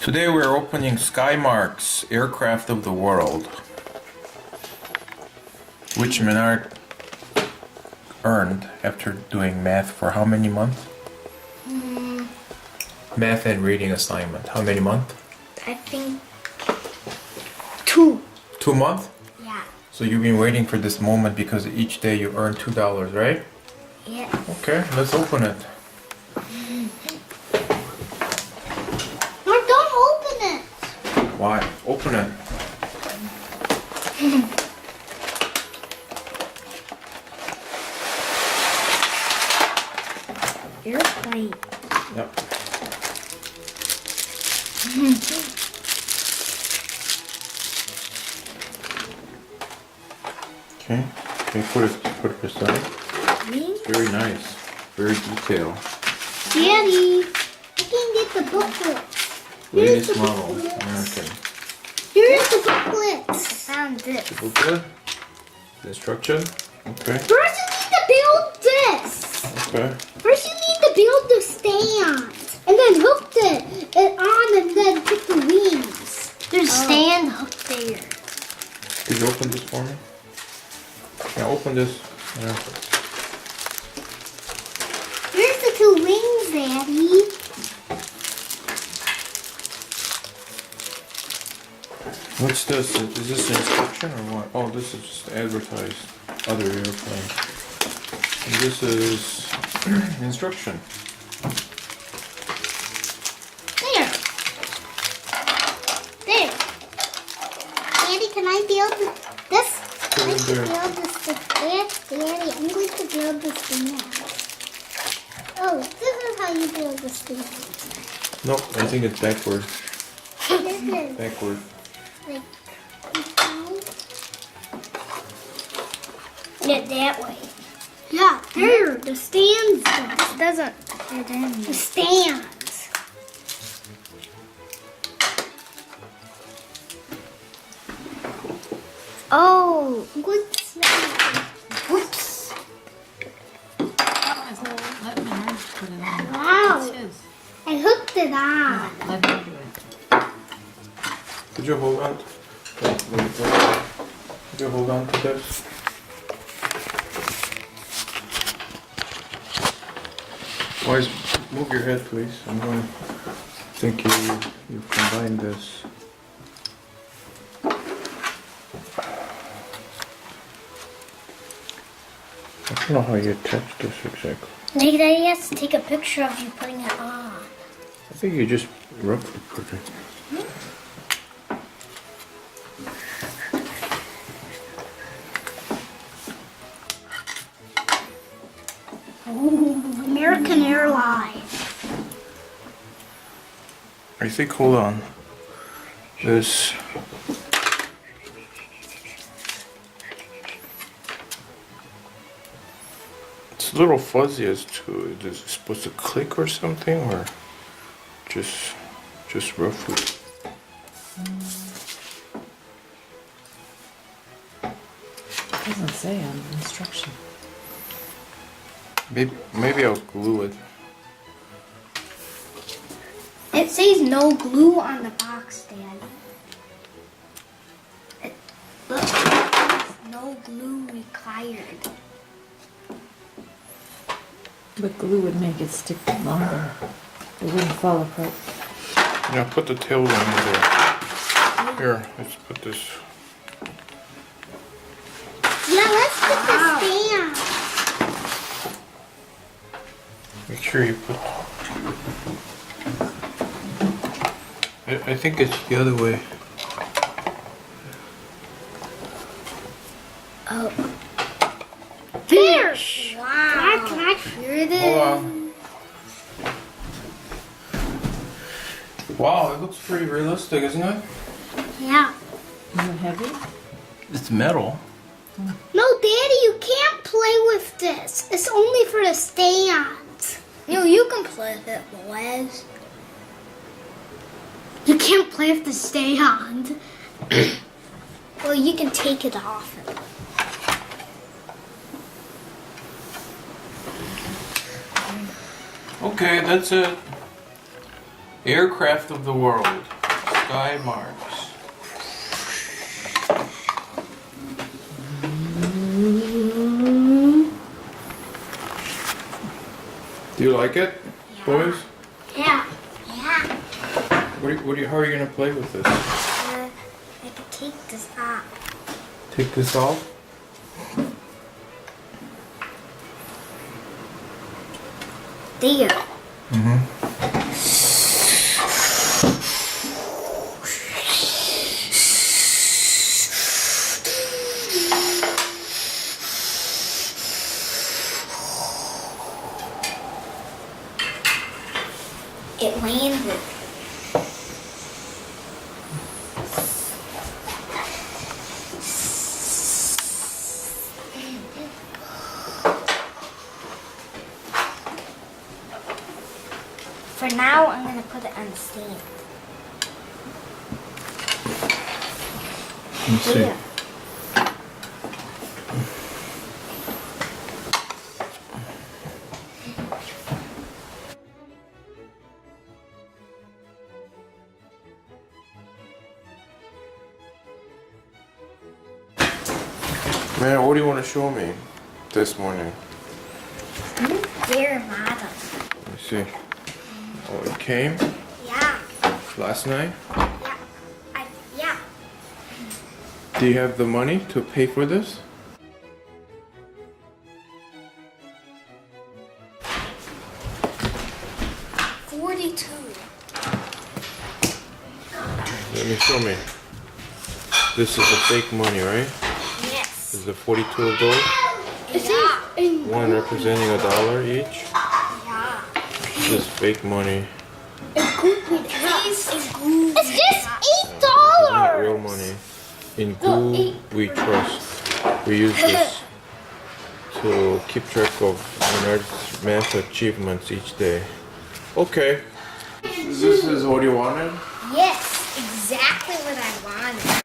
Today we're opening Skymarks Aircraft of the World, which Menard earned after doing math for how many months? Math and reading assignment. How many months? I think 2. 2 months? Yeah. So you've been waiting for this moment because each day you earn $2, right? Yeah. Okay, let's open it. No, don't open it. Why? Open it. Airplane. Yep. Okay, put it aside. Very nice, very detailed. Daddy, I can get the booklet. Latest model, American. Here's the booklet. I found this. The booklet, the instruction. Okay. First you need to build this. Okay. First you need to build the stand. And then hook it on and then put the wings. There's a stand hooked there. Could you open this for me? Yeah, open this. Yeah. Here's the 2 wings, Daddy. What's this? Is this an instruction or what? Oh, this is just advertised other airplane. And this is instruction. There. There. Daddy, can I build this? Put it in there. Build this there. Daddy, I'm going to build this thing now. Oh, this is how you build this thing. Nope, I think it's backward. This is Backward. like yeah, that way. Yeah, there. The stands. This doesn't fit in. The stands. Oh, whoops. Whoops. Let me put it on. Wow. It's his. I hooked it on. Let me do it. Could you hold on? Could you hold on to this? Boys, move your head, please. I'm going to think you've combined this. I don't know how you attach this exactly. Like that, he has to take a picture of you putting it on. I think you just roughly put it. Ooh, American Airlines. I think, hold on. This. It's a little fuzzy as to, is it supposed to click or something, or just roughly? It doesn't say on the instruction. Maybe I'll glue it. It says no glue on the box, Daddy. Look, it says no glue required. But glue would make it stick longer. It wouldn't fall apart. Yeah, put the tail ring in there. Here, let's put this. Yeah, let's put the stand. Make sure you put. I think it's the other way. Oh. There! Wow. Can I hear this? Hold on. Wow, it looks pretty realistic, isn't it? Yeah. Is it heavy? It's metal. No, Daddy, you can't play with this. It's only for the stands. You can play with it, boys. You can't play with the stand. Well, you can take it off. Okay, that's it. Aircraft of the World. Skymarks. Do you like it, boys? Yeah. Yeah. How are you gonna play with this? I can take this off. Take this off? There. It landed. For now, I'm going to put it on the stand. Let's see. There. Man, what do you want to show me this morning? Their model. Let me see. Oh, it came Yeah. last night? Yeah. Yeah. Do you have the money to pay for this? $42. Let me show me. This is the fake money, right? Yes. This is the 42 of those. Yeah. One representing $1 each. Yeah. This is fake money. It's just Not real money. In Goo we trust. We use this to keep track of Leonard's math achievements each day. Okay. This is what you wanted? Yes, exactly what I wanted.